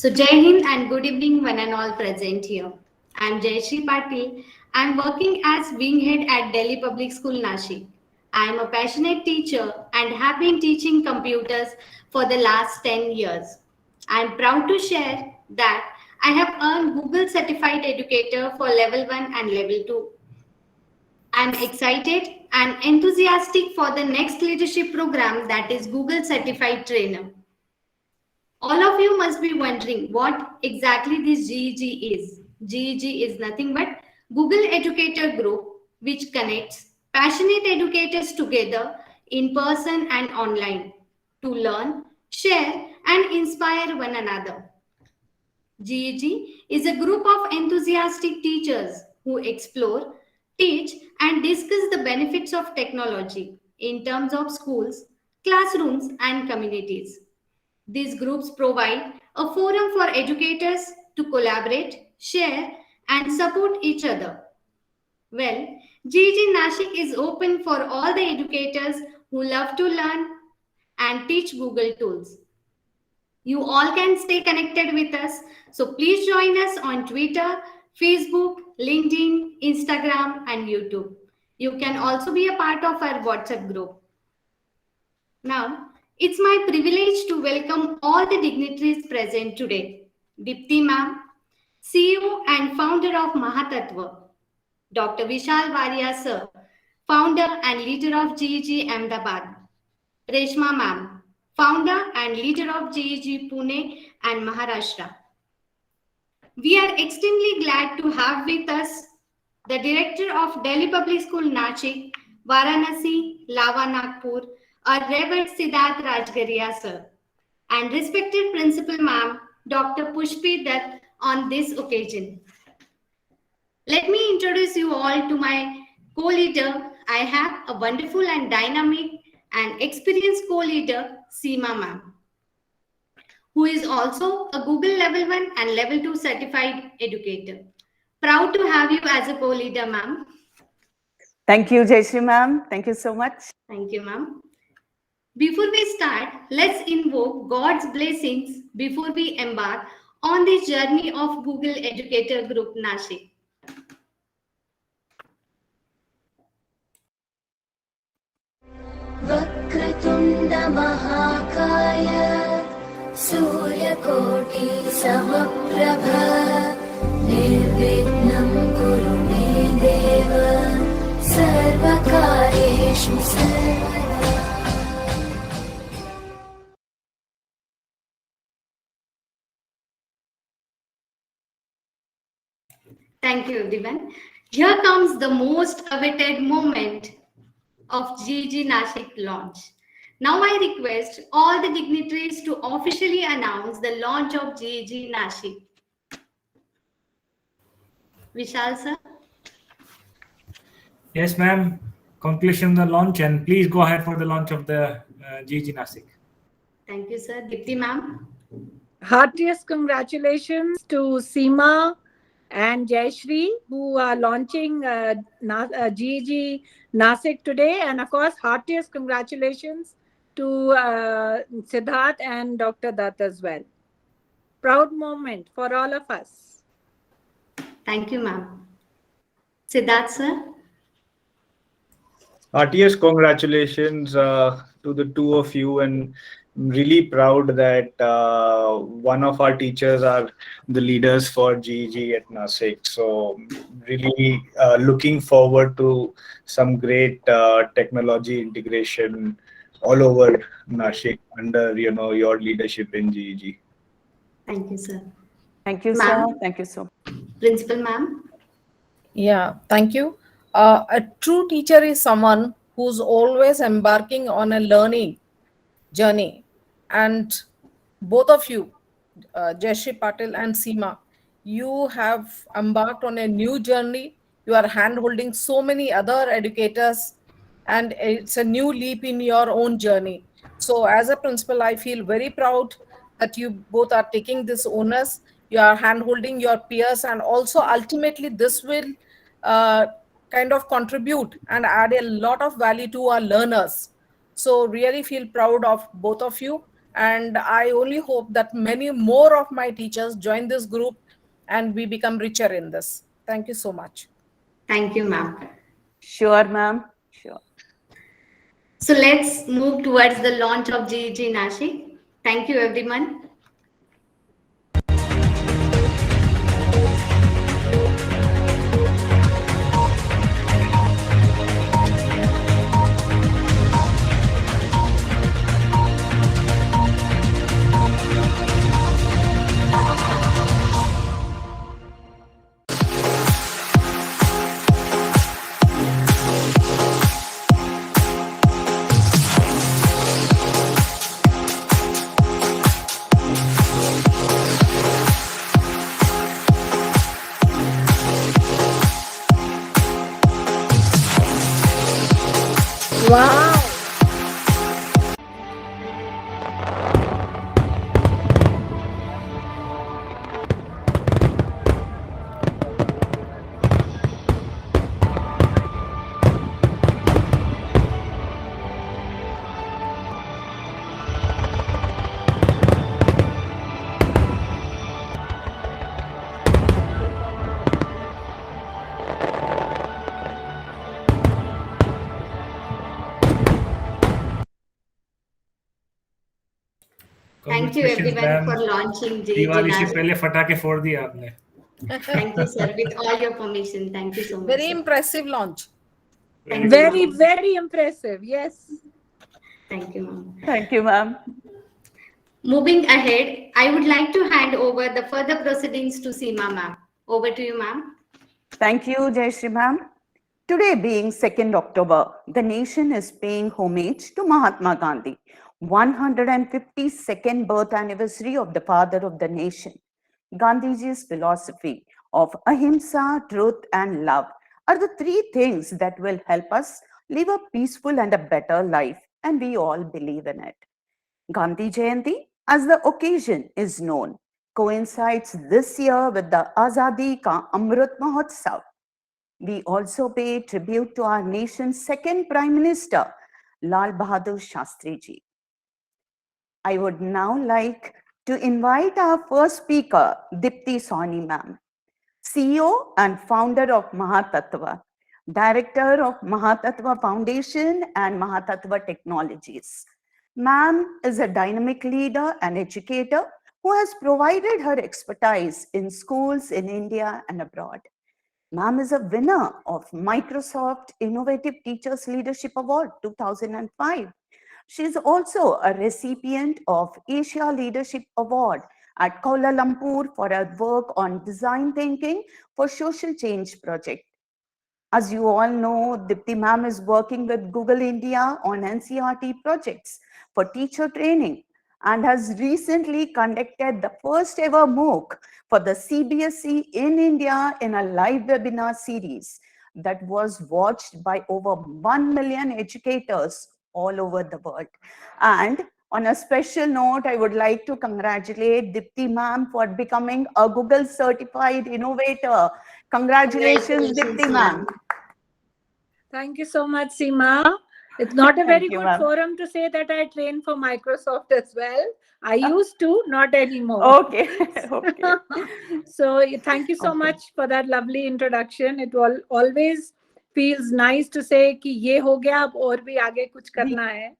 So Jai Hind and good evening one and all present here. I am Jayashree Patil. I am working as wing head at Delhi Public School Nashik. I am a passionate teacher and have been teaching computers for the last 10 years. I am proud to share that I have earned Google Certified Educator for Level 1 and Level 2. I am excited and enthusiastic for the next leadership program, that is Google Certified Trainer. All of you must be wondering what exactly this GEG is. GEG is nothing but Google Educator Group, which connects passionate educators together in person and online to learn, share, and inspire one another. GEG is a group of enthusiastic teachers who explore, teach, and discuss the benefits of technology in terms of schools, classrooms, and communities. These groups provide a forum for educators to collaborate, share, and support each other. Well, GG Nashik is open for all the educators who love to learn and teach Google tools. You all can stay connected with us, so please join us on Twitter, Facebook, LinkedIn, Instagram, and YouTube. You can also be a part of our WhatsApp group. Now, it's my privilege to welcome all the dignitaries present today. Dipti Ma'am, CEO and founder of Mahatattva, Dr. Vishal Varia Sir, founder and leader of GEG Ahmedabad, Reshma Ma'am, founder and leader of GEG Pune and Maharashtra. We are extremely glad to have with us the director of Delhi Public School Nashik, Varanasi, Lava Nagpur, our Reverend Siddharth Rajgaria sir, and respected principal ma'am, Dr. Pushpi Dutt on this occasion. Let me introduce you all to my co-leader. I have a wonderful and dynamic and experienced co-leader, Seema ma'am, who is also a Google Level 1 and Level 2 certified educator. Proud to have you as a co-leader, ma'am. Thank you, Jayashree ma'am. Thank you so much. Thank you, ma'am. Before we start, let's invoke God's blessings before we embark on this journey of Google Educator Group Nashik. वक्रतुण्ड महाकाय सूर्यकोटि समप्रभ निर्विघ्नं कुरु मे देव सर्वकार्येषु सर्वदा. Thank you, everyone. Here comes the most awaited moment of GG Nashik launch. Now I request all the dignitaries to officially announce the launch of GG Nashik. Vishal sir. Yes, ma'am. Conclusion of the launch, and please go ahead for the launch of the GG Nashik. Thank you, sir. Dipti ma'am. Heartiest congratulations to Seema and Jayashree, who are launching GEG Nashik today. And of course, heartiest congratulations to Siddharth and Dr. Dutt as well. Proud moment for all of us. Thank you, ma'am. Siddharth, sir. Heartiest congratulations to the two of you, and I'm really proud that one of our teachers are the leaders for GEG at Nashik. So really looking forward to some great technology integration all over Nashik under your leadership in GEG. Thank you, sir. Thank you, sir. Thank you so much. Principal ma'am. Yeah, thank you. A true teacher is someone who's always embarking on a learning journey. And both of you, Jayashree Patil and Seema, you have embarked on a new journey. You are hand-holding so many other educators, and it's a new leap in your own journey. So as a principal, I feel very proud that you both are taking this onus. You are hand-holding your peers, and also ultimately this will kind of contribute and add a lot of value to our learners. So really feel proud of both of you. And I only hope that many more of my teachers join this group and we become richer in this. Thank you so much. Thank you, ma'am. Sure, ma'am. Sure. So let's move towards the launch of GEG Nashik. Thank you, everyone. Wow. Thank you, Congratulations, everyone, for ma'am. launching GEG Diwali से Nashik. पहले फटाके फोड़ दिया आपने. Thank you, sir. With all your permission. Thank you so much. Very Sir. impressive launch. Thank you, Very, ma'am. very impressive. Yes. Thank you, ma'am. Thank you, ma'am. Moving ahead, I would like to hand over the further proceedings to Seema, ma'am. Over to you, ma'am. Thank you, Jayashree ma'am. Today being 2nd October, the nation is paying homage to Mahatma Gandhi, 152nd birth anniversary of the father of the nation. Gandhiji's philosophy of ahimsa, truth, and love are the three things that will help us live a peaceful and a better life, and we all believe in it. Gandhi Jayanti, as the occasion is known, coincides this year with the Azadi Ka Amrit Mahotsav. We also pay tribute to our nation's second Prime Minister, Lal Bahadur Shastri Ji. I would now like to invite our first speaker, Dipti Sawhney ma'am, CEO and founder of Mahatattva, Director of Mahatattva Foundation and Mahatattva Technologies. Ma'am is a dynamic leader and educator who has provided her expertise in schools in India and abroad. Ma'am is a winner of Microsoft Innovative Teachers Leadership Award 2005. She is also a recipient of Asia Leadership Award at Kuala Lumpur for her work on design thinking for social change project. As you all know, Dipti ma'am is working with Google India on NCERT projects for teacher training and has recently conducted the first ever MOOC for the CBSE in India in a live webinar series that was watched by over 1 million educators all over the world. And on a special note, I would like to congratulate Dipti ma'am for becoming a Google certified innovator. Congratulations, Dipti ma'am. Thank you so much, Seema. It's not a very Thank you, good ma'am. forum to say that I trained for Microsoft as well. I used to, not anymore. Okay, okay. So thank you so Okay. much for that lovely introduction. It always feels nice to say कि ये हो गया अब और भी आगे कुछ करना है.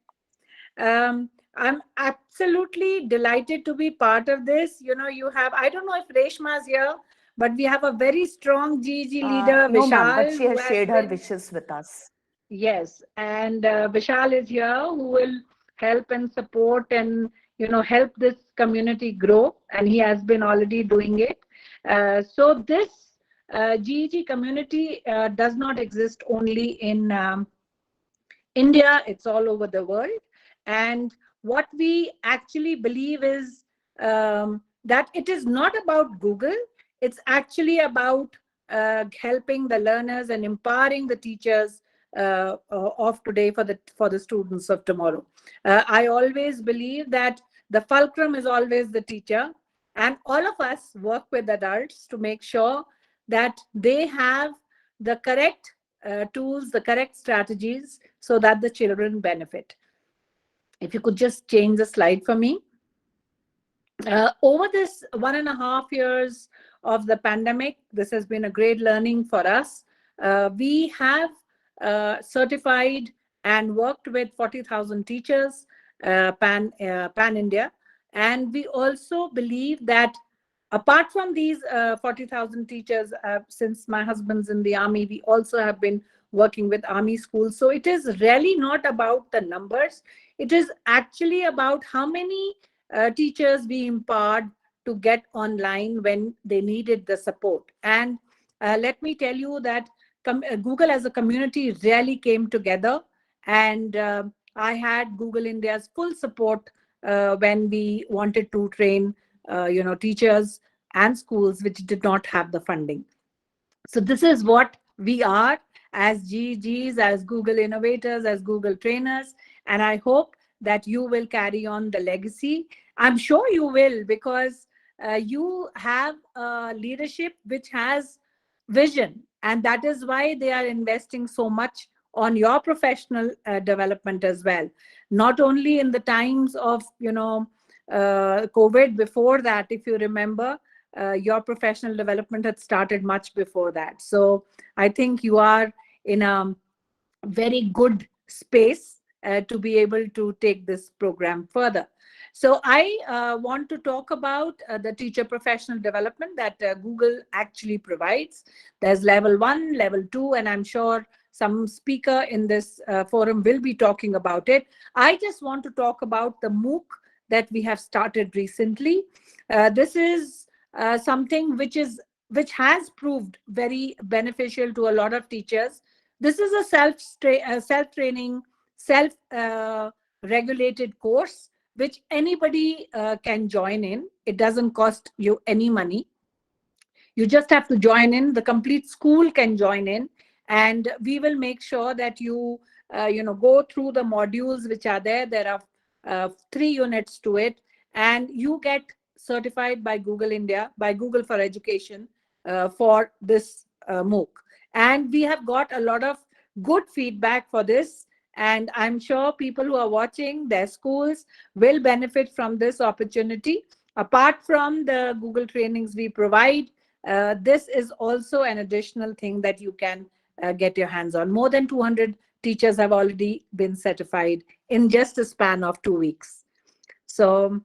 I'm absolutely delighted to be part of this. You know, you have, I don't know if Reshma is here, but we have a very strong GEG leader, No, ma'am, Vishal. but she has who shared her been- wishes with us. Yes, and Vishal is here who will help and support and help this community grow, and he has been already doing it. So this GEG community does not exist only in India; it's all over the world. And what we actually believe is that it is not about Google; it's actually about helping the learners and empowering the teachers of today for the students of tomorrow. I always believe that the fulcrum is always the teacher, and all of us work with adults to make sure that they have the correct tools, the correct strategies, so that the children benefit. If you could just change the slide for me. Over this 1.5 years of the pandemic, this has been a great learning for us. We have certified and worked with 40,000 teachers pan India, and we also believe that apart from these 40,000 teachers, since my husband's in the army, we also have been working with army schools. So it is really not about the numbers. It is actually about how many teachers we empowered to get online when they needed the support. And let me tell you that Google as a community really came together, and I had Google India's full support when we wanted to train teachers and schools which did not have the funding. So this is what we are as GEGs, as Google innovators, as Google trainers, and I hope that you will carry on the legacy. I'm sure you will, because you have leadership which has vision, and that is why they are investing so much on your professional development as well. Not only in the times of COVID. Before that, if you remember, your professional development had started much before that. So I think you are in a very good space to be able to take this program further. So I want to talk about the teacher professional development that Google actually provides. There's level 1, level 2, and I'm sure some speaker in this forum will be talking about it. I just want to talk about the MOOC that we have started recently. This is something which has proved very beneficial to a lot of teachers. This is a self-training, self-regulated course which anybody can join in. It doesn't cost you any money. You just have to join in. The complete school can join in, and we will make sure that you go through the modules which are there. There are 3 units to it, and you get certified by Google India, by Google for Education, for this MOOC. And we have got a lot of good feedback for this, and I'm sure people who are watching, their schools will benefit from this opportunity. Apart from the Google trainings we provide, this is also an additional thing that you can get your hands on. More than 200 teachers have already been certified in just a span of 2 weeks. So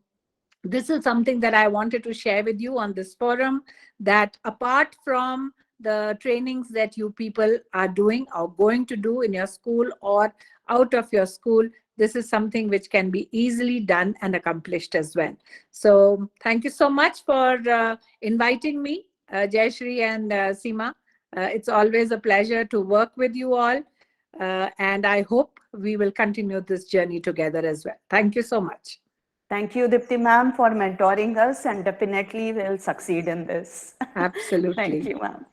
this is something that I wanted to share with you on this forum, that apart from the trainings that you people are doing or going to do in your school or out of your school, this is something which can be easily done and accomplished as well. So thank you so much for inviting me, Jayashree and Seema. It's always a pleasure to work with you all. And I hope we will continue this journey together as well. Thank you so much. Thank you, Dipti ma'am, for mentoring us, and definitely we'll succeed in this. Absolutely. Thank you, ma'am.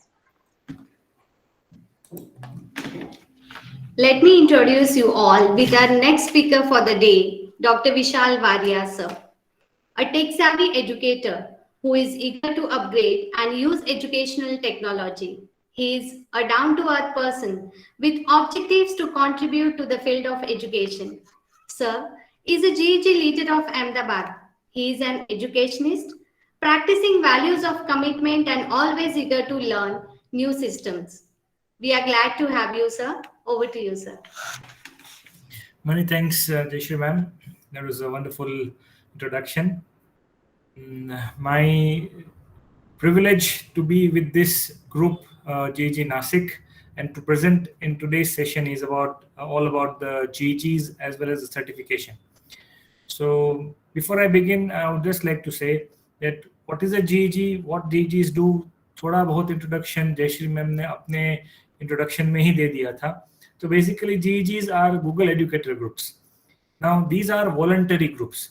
Let me introduce you all with our next speaker for the day, Dr. Vishal Varia, sir, a tech-savvy educator who is eager to upgrade and use educational technology. He is a down-to-earth person with objectives to contribute to the field of education. Sir is a GEG leader of Ahmedabad. He is an educationist, practicing values of commitment and always eager to learn new systems. We are glad to have you, sir. Over to you, sir. Many thanks, Jayashree ma'am. That was a wonderful introduction. My privilege to be with this group, GEG Nasik, and to present in today's session is all about the GEGs as well as the certification. So before I begin, I would just like to say that what is a GEG, what GEGs do, थोड़ा बहुत introduction Jayashree ma'am ने अपने introduction में ही दे दिया था. So basically GEGs are Google Educator Groups. Now these are voluntary groups.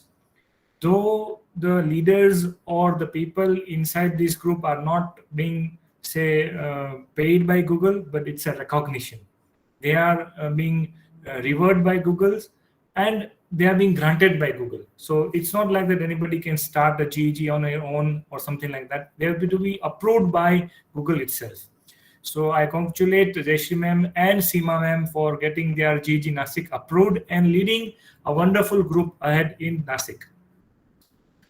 Though the leaders or the people inside this group are not being, say, paid by Google, but it's a recognition. They are being revered by Google, and they are being granted by Google. So it's not like that anybody can start the GEG on their own or something like that. They have to be approved by Google itself. So I congratulate Jayashree ma'am and Seema ma'am for getting their GEG Nasik approved and leading a wonderful group ahead in Nasik.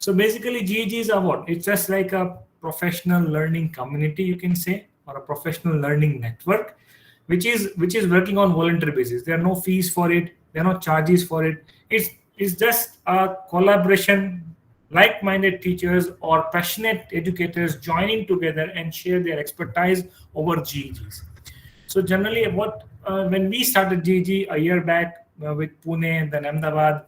So basically, GEGs are what? It's just like a professional learning community, you can say, or a professional learning network, which is working on voluntary basis. There are no fees for it. There are no charges for it. It's just a collaboration, like-minded teachers or passionate educators joining together and share their expertise over GEGs. So generally, when we started GEG a year back with Pune and then Ahmedabad,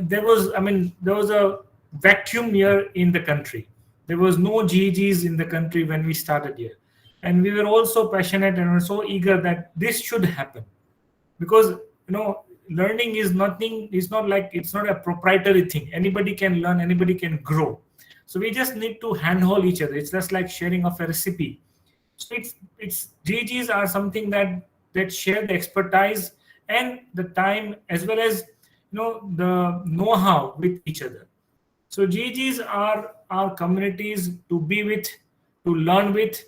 there was a vacuum year in the country. There was no GEGs in the country when we started here, and we were also passionate and were so eager that this should happen, because learning is nothing. It's not a proprietary thing. Anybody can learn. Anybody can grow. So we just need to handhold each other. It's just like sharing of a recipe. So it's GEGs are something that share the expertise and the time, as well as the know-how with each other. So GEGs are our communities to be with, to learn with,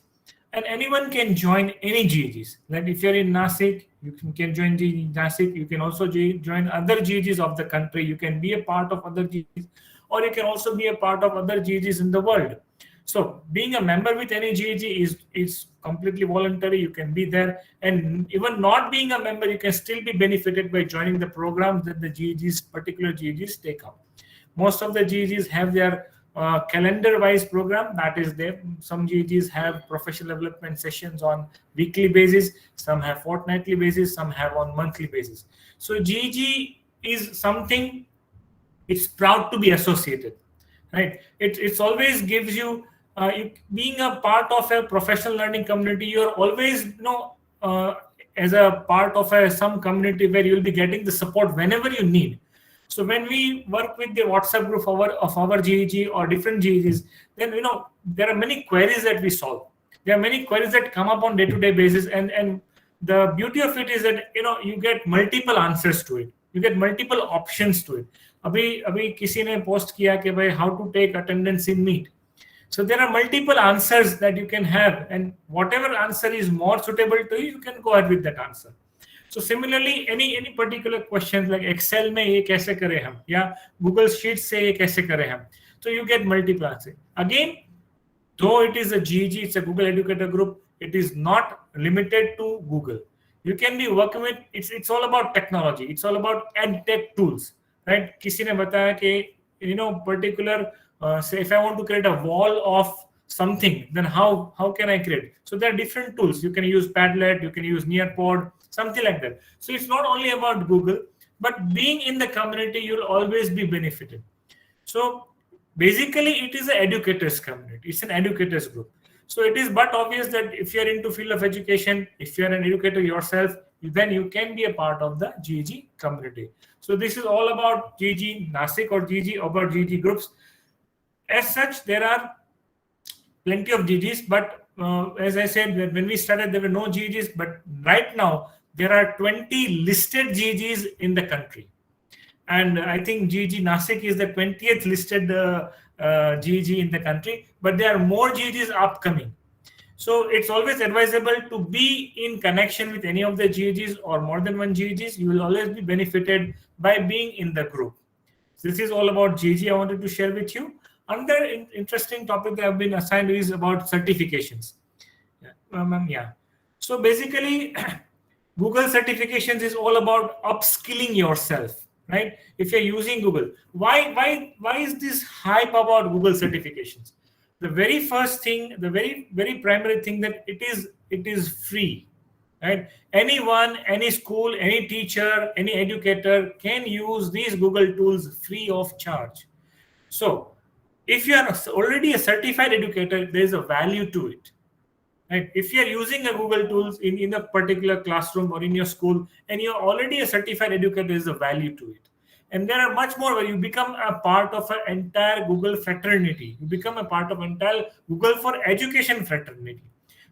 and anyone can join any GEGs. Like if you're in Nasik, you can join GEG Nasik. You can also join other GEGs of the country. You can be a part of other GEGs, or you can also be a part of other GEGs in the world. So being a member with any GEG is completely voluntary. You can be there, and even not being a member, you can still be benefited by joining the programs that the particular GEGs take up. Most of the GEGs have their calendar-wise program. That is, some GEGs have professional development sessions on weekly basis. Some have fortnightly basis. Some have on monthly basis. So GEG is something. It's proud to be associated, right? It's always gives you. Being a part of a professional learning community, you're always as a part of some community where you'll be getting the support whenever you need. So when we work with the WhatsApp group of our GEG or different GEGs, then there are many queries that we solve. There are many queries that come up on day-to-day basis, and the beauty of it is that you get multiple answers to it. You get multiple options to it. अभी किसी ने post किया कि भाई how to take attendance in Meet. So there are multiple answers that you can have, and whatever answer is more suitable to you, you can go ahead with that answer. So similarly, any particular questions like Excel में ये कैसे करें हम, या Google Sheets से ये कैसे करें हम, so you get multiple answers. Again, though it is a GEG, it's a Google Educator Group, it is not limited to Google. You can be working with, it's all about technology. It's all about EdTech tools, right? किसी ने बताया कि particular say if I want to create a wall of something, then how can I create? So there are different tools. You can use Padlet, you can use Nearpod, something like that. So it's not only about Google, but being in the community, you'll always be benefited. So basically, it is an educators community. It's an educators group. So it is but obvious that if you're into field of education, if you're an educator yourself, then you can be a part of the GEG community. So this is all about GEG Nasik or GEG about GEG groups. As such, there are plenty of GEGs, but as I said, when we started, there were no GEGs, but right now, there are 20 listed GEGs in the country. And I think GEG Nasik is the 20th listed GEG in the country, but there are more GEGs upcoming. So it's always advisable to be in connection with any of the GEGs or more than one GEGs. You will always be benefited by being in the group. So this is all about GEG I wanted to share with you. Another interesting topic that I've been assigned is about certifications. So basically, Google certifications is all about upskilling yourself, right? If you're using Google, why is this hype about Google certifications? The very first thing, the very primary thing, that it is free, right? Anyone, any school, any teacher, any educator can use these Google tools free of charge. So if you are already a certified educator, there is a value to it. Right? If you are using a Google tools in a particular classroom or in your school, and you're already a certified educator, there is a value to it. And there are much more where you become a part of an entire Google fraternity. You become a part of entire Google for Education fraternity.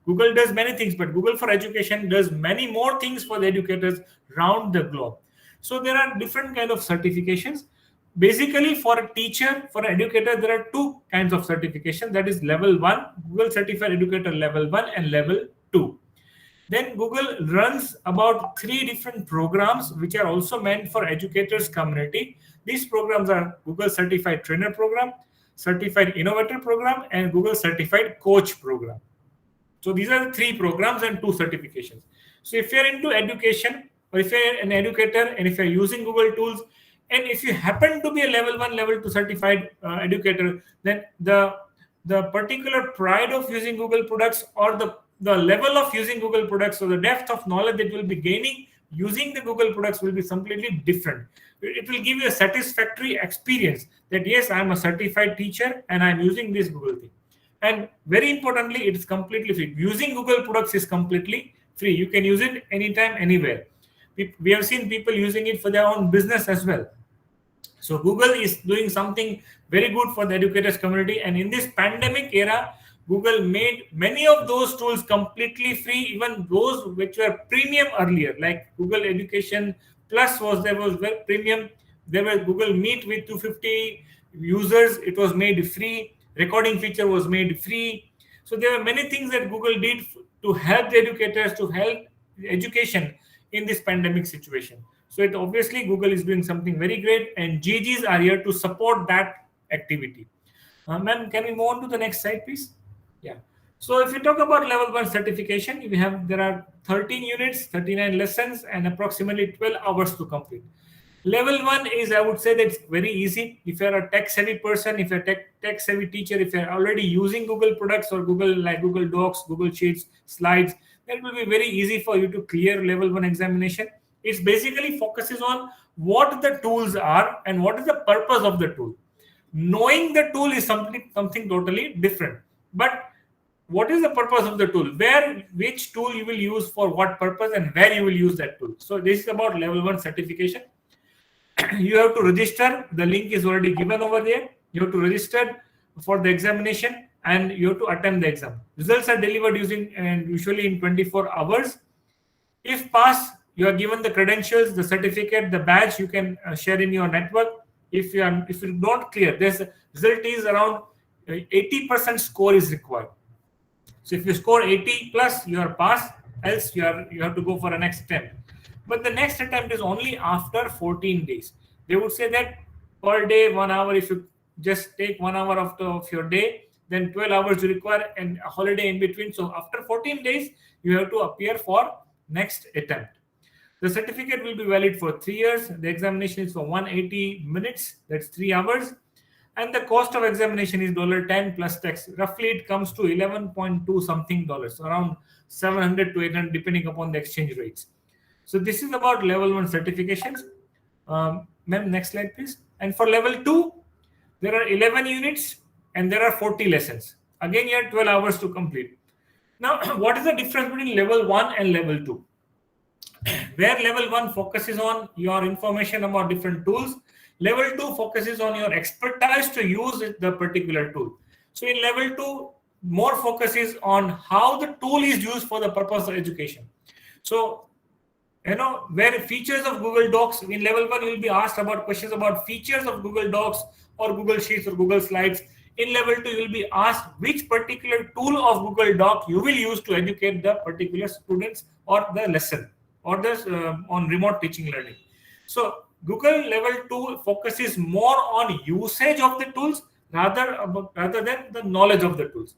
Google does many things, but Google for Education does many more things for the educators around the globe. So there are different kinds of certifications. Basically, for a teacher, for an educator, there are two kinds of certification. That is level 1, Google Certified Educator level 1 and level 2. Then Google runs about 3 different programs which are also meant for educators community. These programs are Google Certified Trainer Program, Certified Innovator Program, and Google Certified Coach Program. So these are the 3 programs and 2 certifications. So if you're into education, or if you're an educator, and if you're using Google tools, and if you happen to be a level 1, level 2 certified educator, then the particular pride of using Google products, or the level of using Google products, or the depth of knowledge that you'll be gaining using the Google products will be completely different. It will give you a satisfactory experience that yes, I'm a certified teacher and I'm using this Google thing. And very importantly, it is completely free. Using Google products is completely free. You can use it anytime, anywhere. We have seen people using it for their own business as well. So Google is doing something very good for the educators community. And in this pandemic era, Google made many of those tools completely free, even those which were premium earlier, like Google Education Plus was premium. There was Google Meet with 250 users. It was made free. Recording feature was made free. So there were many things that Google did to help the educators, to help education in this pandemic situation. So it obviously Google is doing something very great, and GGs are here to support that activity. Ma'am, can we move on to the next slide, please? Yeah. So if you talk about level 1 certification, there are 13 units, 39 lessons, and approximately 12 hours to complete. Level 1 is, I would say, that it's very easy. If you're a tech-savvy person, if you're a tech-savvy teacher, if you're already using Google products or Google Docs, Google Sheets, Slides, that will be very easy for you to clear level 1 examination. It basically focuses on what the tools are and what is the purpose of the tool. Knowing the tool is something totally different. But what is the purpose of the tool? Which tool you will use for what purpose, and where you will use that tool. So this is about level 1 certification. You have to register. The link is already given over there. You have to register for the examination, and you have to attempt the exam. Results are delivered usually in 24 hours. If passed, you are given the credentials, the certificate, the badge. You can share in your network. If you don't clear, this result is around 80% score is required. So if you score 80 plus, you are passed. Else you have to go for a next attempt. But the next attempt is only after 14 days. They would say that per day, 1 hour. If you just take 1 hour of your day, then 12 hours you require, and a holiday in between. So after 14 days, you have to appear for next attempt. The certificate will be valid for 3 years. The examination is for 180 minutes. That's 3 hours. And the cost of examination is $10 plus tax. Roughly, it comes to 11.2 something dollars, around 700 to 800, depending upon the exchange rates. So this is about level 1 certifications. Ma'am, next slide, please. And for level 2, there are 11 units and there are 40 lessons. Again, you have 12 hours to complete. Now, what is the difference between level 1 and level 2? Where level 1 focuses on your information about different tools, level 2 focuses on your expertise to use the particular tool. So in level 2, more focus is on how the tool is used for the purpose of education. So, where features of Google Docs, in level 1, you will be asked about questions about features of Google Docs or Google Sheets or Google Slides. In level 2, you will be asked which particular tool of Google Doc you will use to educate the particular students or the lesson, or on remote teaching learning. So Google level 2 focuses more on usage of the tools rather than the knowledge of the tools.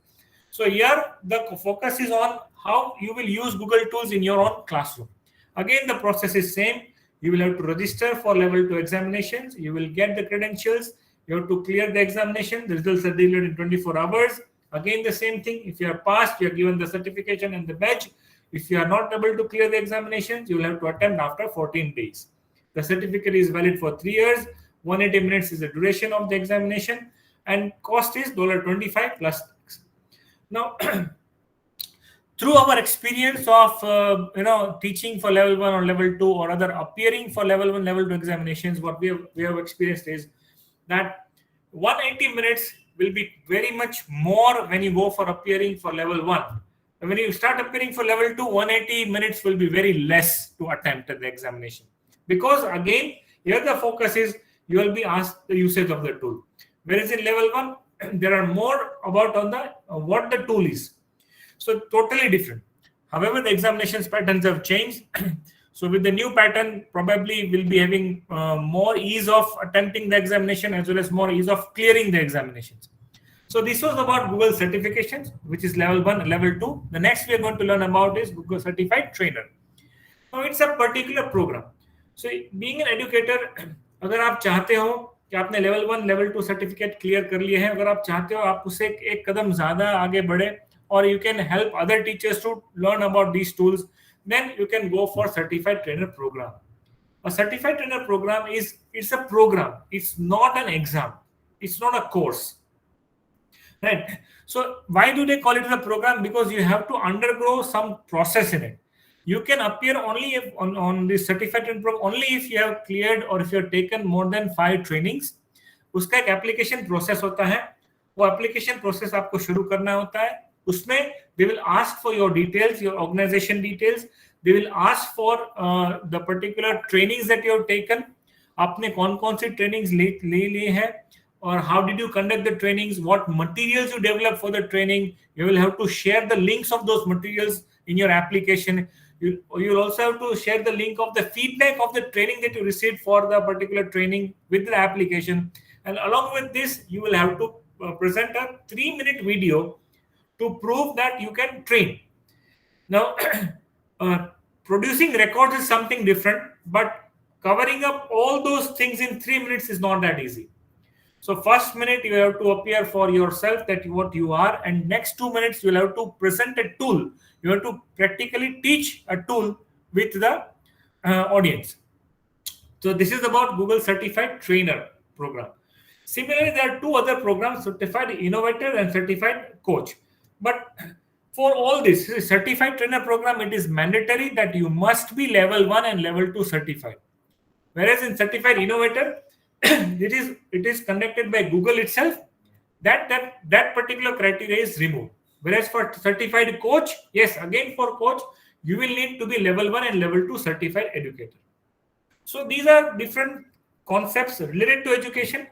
So here the focus is on how you will use Google tools in your own classroom. Again, the process is same. You will have to register for level 2 examinations. You will get the credentials. You have to clear the examination. The results are delivered in 24 hours. Again, the same thing. If you are passed, you are given the certification and the badge. If you are not able to clear the examinations, you will have to attempt after 14 days. The certificate is valid for 3 years. 180 minutes is the duration of the examination, and cost is $25 plus tax. Now, through our experience of teaching for level 1 or level 2, or other appearing for level 1, level 2 examinations, what we have experienced is that 180 minutes will be very much more when you go for appearing for level 1. When you start appearing for level 2, 180 minutes will be very less to attempt at the examination. Because again, here the focus is you will be asked the usage of the tool. Whereas in level 1, there are more about on the what the tool is. So totally different. However, the examinations patterns have changed. So with the new pattern, probably we'll be having more ease of attempting the examination as well as more ease of clearing the examinations. So this was about Google certifications, which is level 1, level 2. The next we are going to learn about is Google Certified Trainer. Now it's a particular program. So being an educator, अगर आप चाहते हो कि आपने level 1, level 2 certificate clear कर लिए हैं, अगर आप चाहते हो आप उससे एक कदम ज़्यादा आगे बढ़े, or you can help other teachers to learn about these tools, then you can go for Certified Trainer program. A Certified Trainer program it's a program. It's not an exam. It's not a course. Right. So why do they call it a program? Because you have to undergo some process in it. You can appear only if on the certified trainer program only if you have cleared or if you have taken more than 5 trainings. उसका एक application process होता है. वो application process आपको शुरू करना होता है. उसमें they will ask for your details, your organization details. They will ask for the particular trainings that you have taken. आपने कौन-कौन सी trainings ले लिए हैं. Or how did you conduct the trainings, what materials you developed for the training. You will have to share the links of those materials in your application. You'll also have to share the link of the feedback of the training that you received for the particular training with the application. And along with this, you will have to present a 3-minute video to prove that you can train. Now, producing records is something different, but covering up all those things in 3 minutes is not that easy. So first minute you have to appear for yourself that what you are, and next 2 minutes you will have to present a tool. You have to practically teach a tool with the audience. So this is about Google Certified Trainer program. Similarly, there are 2 other programs, Certified Innovator and Certified Coach. But for all this Certified Trainer program, it is mandatory that you must be level 1 and level 2 certified. Whereas in Certified Innovator, it is conducted by Google itself. That particular criteria is removed. Whereas for Certified Coach, yes, again for coach, you will need to be level 1 and level 2 certified educator. So these are different concepts related to education.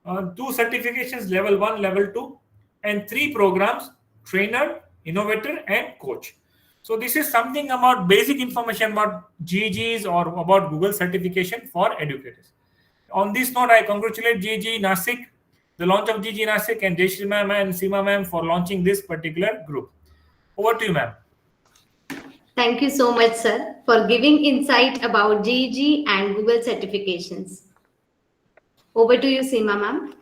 2 certifications, level 1, level 2, and 3 programs, trainer, innovator, and coach. So this is something about basic information about GEGs or about Google certification for educators. On this note, I congratulate GEG Nasik, the launch of GEG Nasik, and Jayashree ma'am and Seema ma'am for launching this particular group. Over to you, ma'am. Thank you so much, sir, for giving insight about GEG and Google certifications. Over to you, Seema ma'am.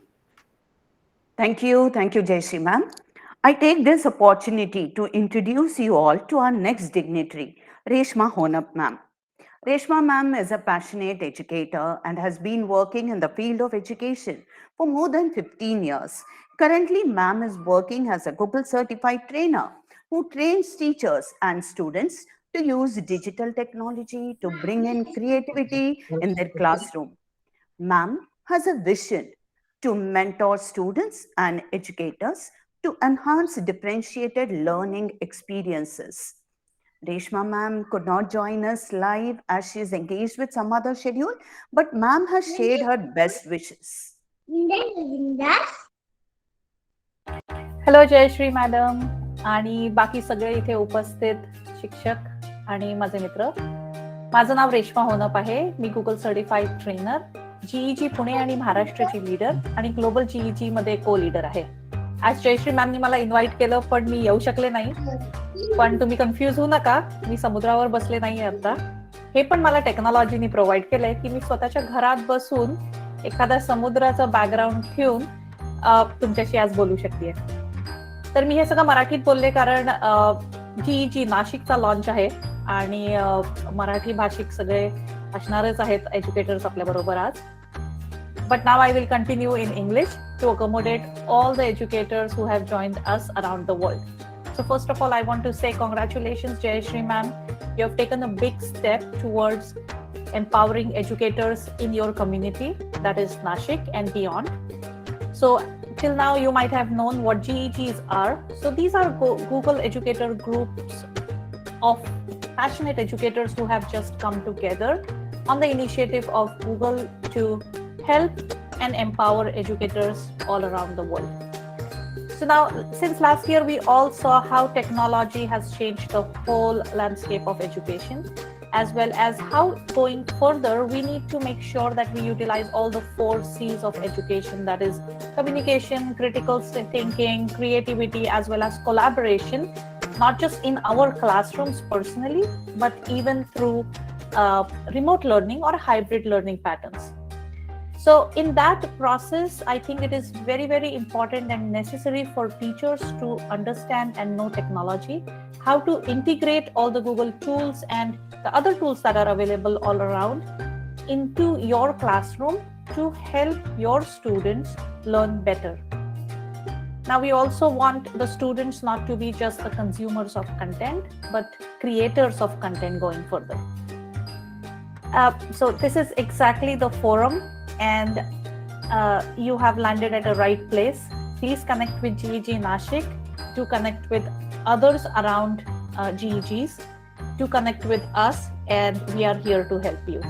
Thank you, Jayashree ma'am. I take this opportunity to introduce you all to our next dignitary, Reshma Honap ma'am. Reshma ma'am is a passionate educator and has been working in the field of education for more than 15 years. Currently, ma'am is working as a Google certified trainer who trains teachers and students to use digital technology to bring in creativity in their classroom. Ma'am has a vision to mentor students and educators to enhance differentiated learning experiences. Reshma ma'am could not join us live as she is engaged with some other schedule, but ma'am has shared her best wishes. Hello Jayashree madam आणि बाकी सगळे इथे उपस्थित शिक्षक आणि माझे मित्र. माझं नाव रेश्मा होनप आहे. मी गुगल सर्टिफाईड ट्रेनर, जीईजी पुणे आणि महाराष्ट्राची लीडर आणि ग्लोबल जीईजी मध्ये को लीडर आहे. आज जयश्री मॅमनी मला इन्व्हाइट केलं पण मी येऊ शकले नाही. पण तुम्ही कन्फ्युज होऊ नका, मी समुद्रावर बसले नाहीये आता. हे पण मला टेक्नॉलॉजीने प्रोव्हाइड केलंय की मी स्वतःच्या घरात बसून एखाद्या समुद्राचं बॅकग्राऊंड ठेवून तुमच्याशी आज बोलू शकते. तर मी हे सगळं मराठीत बोलले कारण जीईजी नाशिकचा लॉन्च आहे आणि मराठी भाषिक सगळे असणारच आहेत एज्युकेटर्स आपल्या बरोबर आज. But now I will continue in English to accommodate all the educators who have joined us around the world. So first of all, I want to say congratulations, Jayashree ma'am. You have taken a big step towards empowering educators in your community, that is Nashik and beyond. So till now, you might have known what GEGs are. So these are Google educator groups of passionate educators who have just come together on the initiative of Google to help and empower educators all around the world. So now, since last year, we all saw how technology has changed the whole landscape of education, as well as how going further, we need to make sure that we utilize all the 4 C's of education, that is communication, critical thinking, creativity, as well as collaboration, not just in our classrooms personally, but even through remote learning or hybrid learning patterns. So in that process, I think it is very, very important and necessary for teachers to understand and know technology, how to integrate all the Google tools and the other tools that are available all around into your classroom to help your students learn better. Now, we also want the students not to be just the consumers of content, but creators of content going further. So this is exactly the forum, and you have landed at the right place. Please connect with GEG Nashik to connect with others around GEGs, to connect with us, and we are here to help you.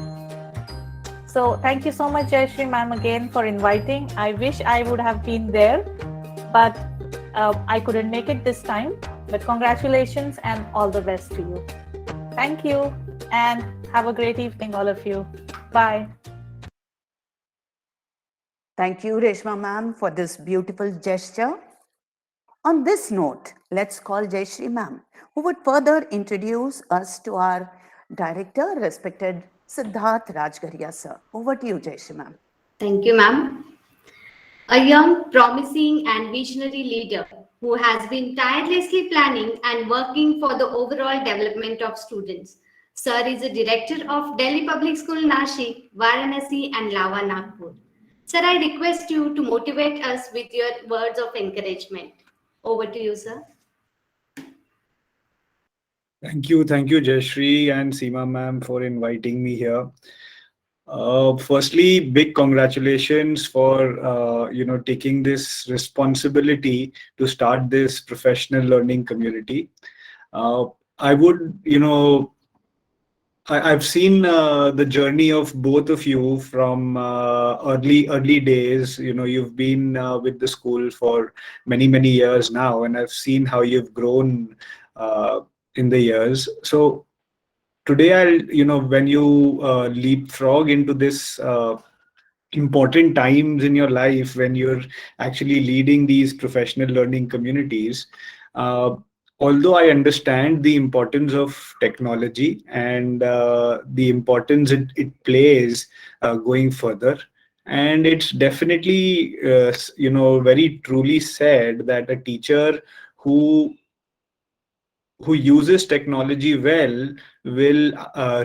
So thank you so much, Jayashree ma'am, again for inviting. I wish I would have been there, but I couldn't make it this time. But congratulations and all the best to you. Thank you, and have a great evening, all of you. Bye. Thank you, Reshma ma'am, for this beautiful gesture. On this note, let's call Jayashree ma'am, who would further introduce us to our director, respected Siddharth Rajgaria sir. Over to you, Jayashree ma'am. Thank you, ma'am. A young, promising, and visionary leader who has been tirelessly planning and working for the overall development of students. Sir is a director of Delhi Public School, Nashik, Varanasi, and Lava, Nagpur. Sir, I request you to motivate us with your words of encouragement. Over to you, sir. Thank you, Jayashree and Seema ma'am, for inviting me here. Firstly, big congratulations for taking this responsibility to start this professional learning community. I would, I've seen the journey of both of you from early days. You've been with the school for many years now, and I've seen how you've grown in the years. So today, when you leapfrog into this important times in your life, when you're actually leading these professional learning communities, although I understand the importance of technology and the importance it plays going further, and it's definitely, very truly said that a teacher who uses technology well will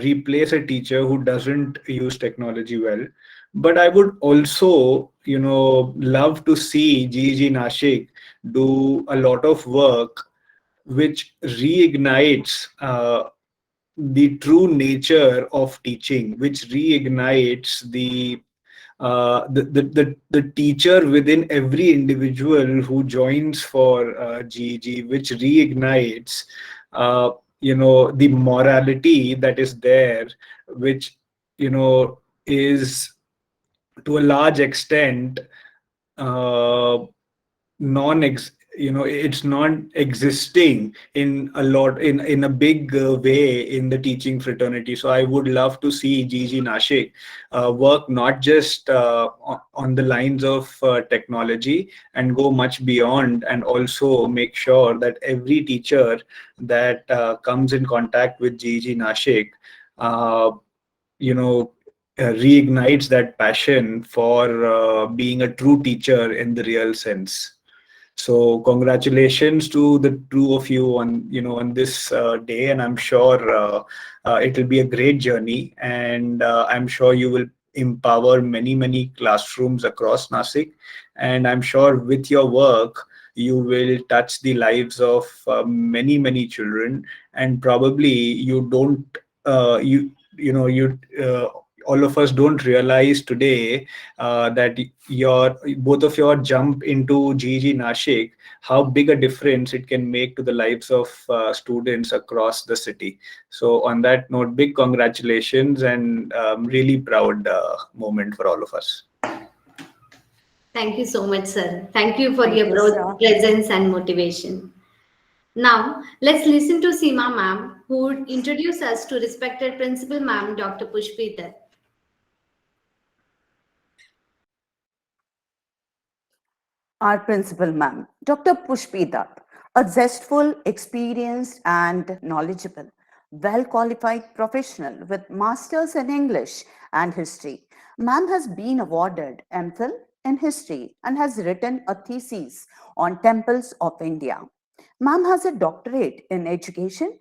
replace a teacher who doesn't use technology well. But I would also, love to see GEG Nashik do a lot of work which reignites the true nature of teaching, which reignites the teacher within every individual who joins for GEG, which reignites the morality that is there, which is to a large extent it's not existing in a big way in the teaching fraternity. So I would love to see GEG Nashik work not just on the lines of technology and go much beyond, and also make sure that every teacher that comes in contact with GEG Nashik reignites that passion for being a true teacher in the real sense. So congratulations to the two of you on this day, and I'm sure it will be a great journey, and I'm sure you will empower many classrooms across Nashik, and I'm sure with your work you will touch the lives of many children, and probably you don't all of us don't realize today that both of your jump into GEG Nashik, how big a difference it can make to the lives of students across the city. So on that note, big congratulations, and really proud moment for all of us. Thank you so much, sir. Thank you for Thank your you, sir. presence and motivation. Now, let's listen to Seema ma'am, who would introduce us to respected principal ma'am, Dr. Pushpita. Our principal ma'am, Dr. Pushpi Dutt, a zestful, experienced, and knowledgeable, well qualified professional with masters in English and history. Ma'am has been awarded MPhil in history and has written a thesis on temples of India. Ma'am has a doctorate in education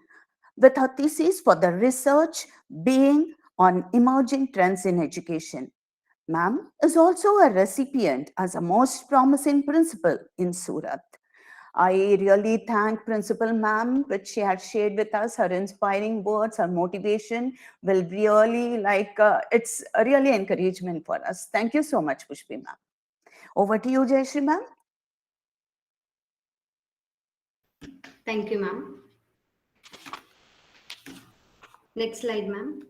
with her thesis for the research being on emerging trends in education. Ma'am is also a recipient as a most promising principal in Surat. I really thank Principal Ma'am, which she had shared with us. Her inspiring words, her motivation will really it's a really encouragement for us. Thank you so much, Pushpi Ma'am. Over to you, Jayashree Ma'am. Thank you, ma'am. Next slide, ma'am.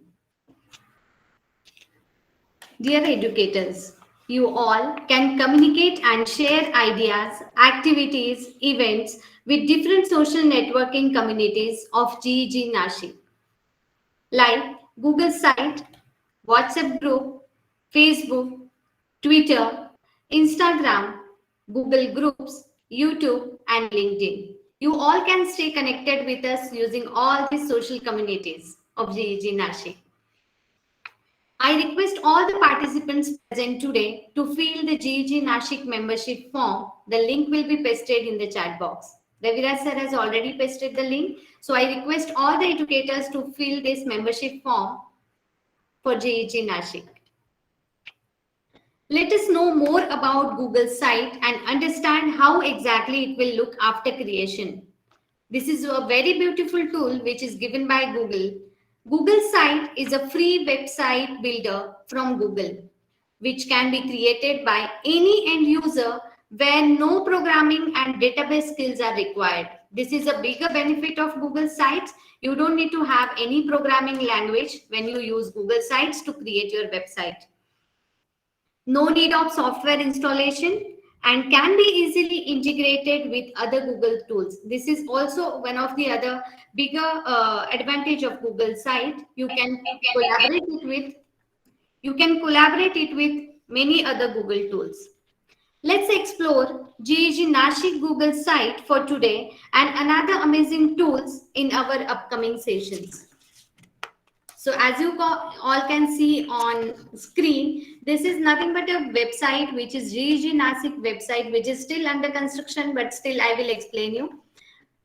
Dear educators, you all can communicate and share ideas, activities, events with different social networking communities of GEG Nashik, like Google site, WhatsApp group, Facebook, Twitter, Instagram, Google Groups, YouTube, and LinkedIn. You all can stay connected with us using all these social communities of GEG Nashik. I request all the participants present today to fill the GEG Nashik membership form. The link will be pasted in the chat box. Raviraj sir has already pasted the link. So I request all the educators to fill this membership form for GEG Nashik. Let us know more about Google site and understand how exactly it will look after creation. This is a very beautiful tool which is given by Google. Google Site is a free website builder from Google, which can be created by any end user where no programming and database skills are required. This is a bigger benefit of Google Sites. You don't need to have any programming language when you use Google Sites to create your website. No need of software installation and can be easily integrated with other Google tools. This is also one of the other bigger advantage of Google site. You can collaborate it with many other Google tools. Let's explore GEG Nashik Google site for today and another amazing tools in our upcoming sessions. So as you all can see on screen, this is nothing but a website which is GEG Nashik website, which is still under construction, but still I will explain you.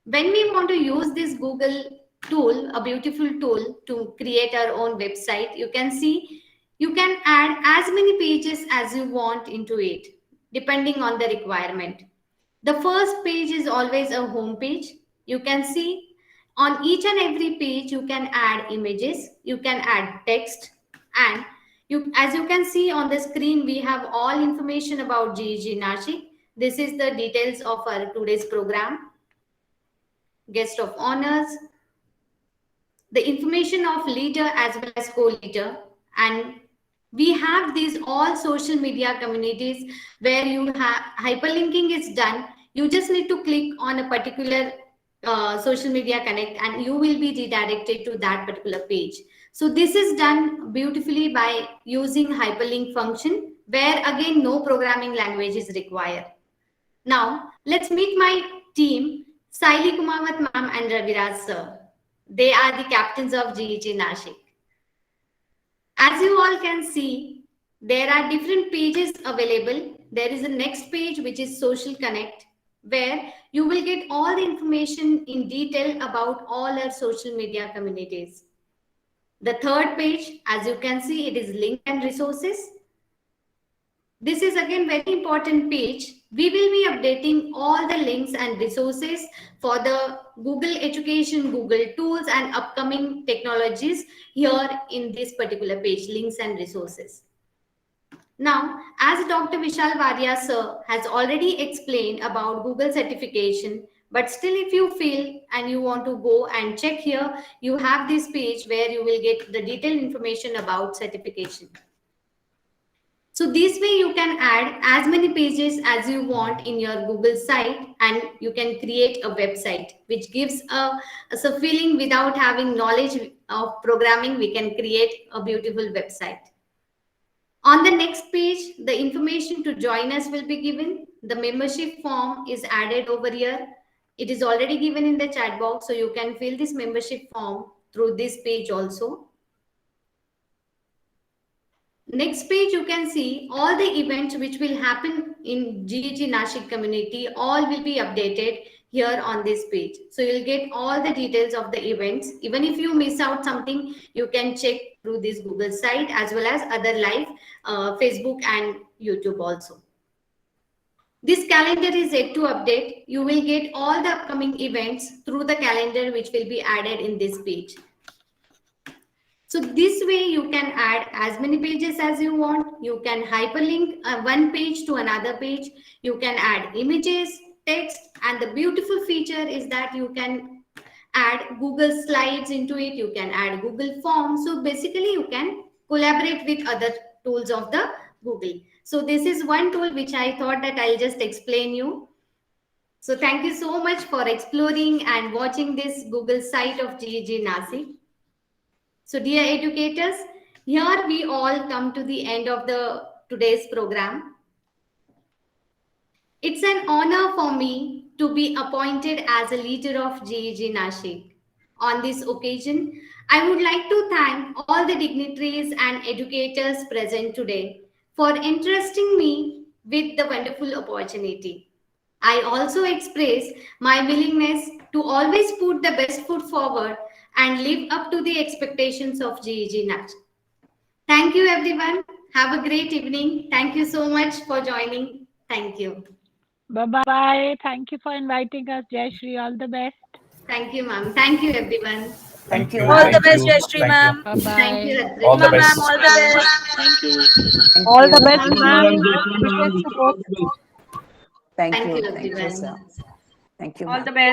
When we want to use this Google tool, a beautiful tool to create our own website, you can see you can add as many pages as you want into it, depending on the requirement. The first page is always a home page. You can see on each and every page, you can add images, you can add text, and as you can see on the screen, we have all information about GEG Nashik. This is the details of our today's program, guest of honors, the information of leader as well as co-leader, and we have these all social media communities where you have hyperlinking is done. You just need to click on a particular social media connect and you will be redirected to that particular page. So this is done beautifully by using hyperlink function where again no programming language is required. Now let's meet my team, Saili Kumawat ma'am and Raviraj sir. They are the captains of GEG Nashik. As you all can see, there are different pages available. There is a next page which is Social Connect, where you will get all the information in detail about all our social media communities. The third page, as you can see, it is link and resources. This is again very important page. We will be updating all the links and resources for the Google Education, Google Tools and upcoming technologies here in this particular page, links and resources. Now, as Dr. Vishal Varia sir has already explained about Google certification, but still if you feel and you want to go and check here, you have this page where you will get the detailed information about certification. So this way you can add as many pages as you want in your Google site, and you can create a website which gives us a feeling. Without having knowledge of programming, we can create a beautiful website. On the next page, the information to join us will be given. The membership form is added over here. It is already given in the chat box, so you can fill this membership form through this page also. Next page, you can see all the events which will happen in GEG Nashik community. All will be updated here on this page. So you'll get all the details of the events. Even if you miss out something, you can check through this Google site as well as other live Facebook and YouTube also. This calendar is yet to update. You will get all the upcoming events through the calendar which will be added in this page. So this way you can add as many pages as you want. You can hyperlink one page to another page. You can add images, text, and the beautiful feature is that you can add Google Slides into it. You can add Google Forms. So basically you can collaborate with other tools of the Google. So this is one tool which I thought that I'll just explain you. So thank you so much for exploring and watching this Google site of GEG Nashik. So dear educators, here we all come to the end of today's program. It's an honor for me to be appointed as a leader of GEG Nashik. On this occasion, I would like to thank all the dignitaries and educators present today for entrusting me with the wonderful opportunity. I also express my willingness to always put the best foot forward and live up to the expectations of GEG Nashik. Thank you, everyone. Have a great evening. Thank you so much for joining. Thank you. Bye-bye. Thank you for inviting us, Jayashree. All the best. Thank you, ma'am. Thank you, everyone. Thank you. All the best, you. Jayashree Thank ma'am. you. Thank you, Ratna. All the Ma'am, best. all the best. Thank you. Thank All you. the best, ma'am. Wishes to both. Thank Thank you. you, Thank you, everyone. sir. Thank you, All ma'am. the best.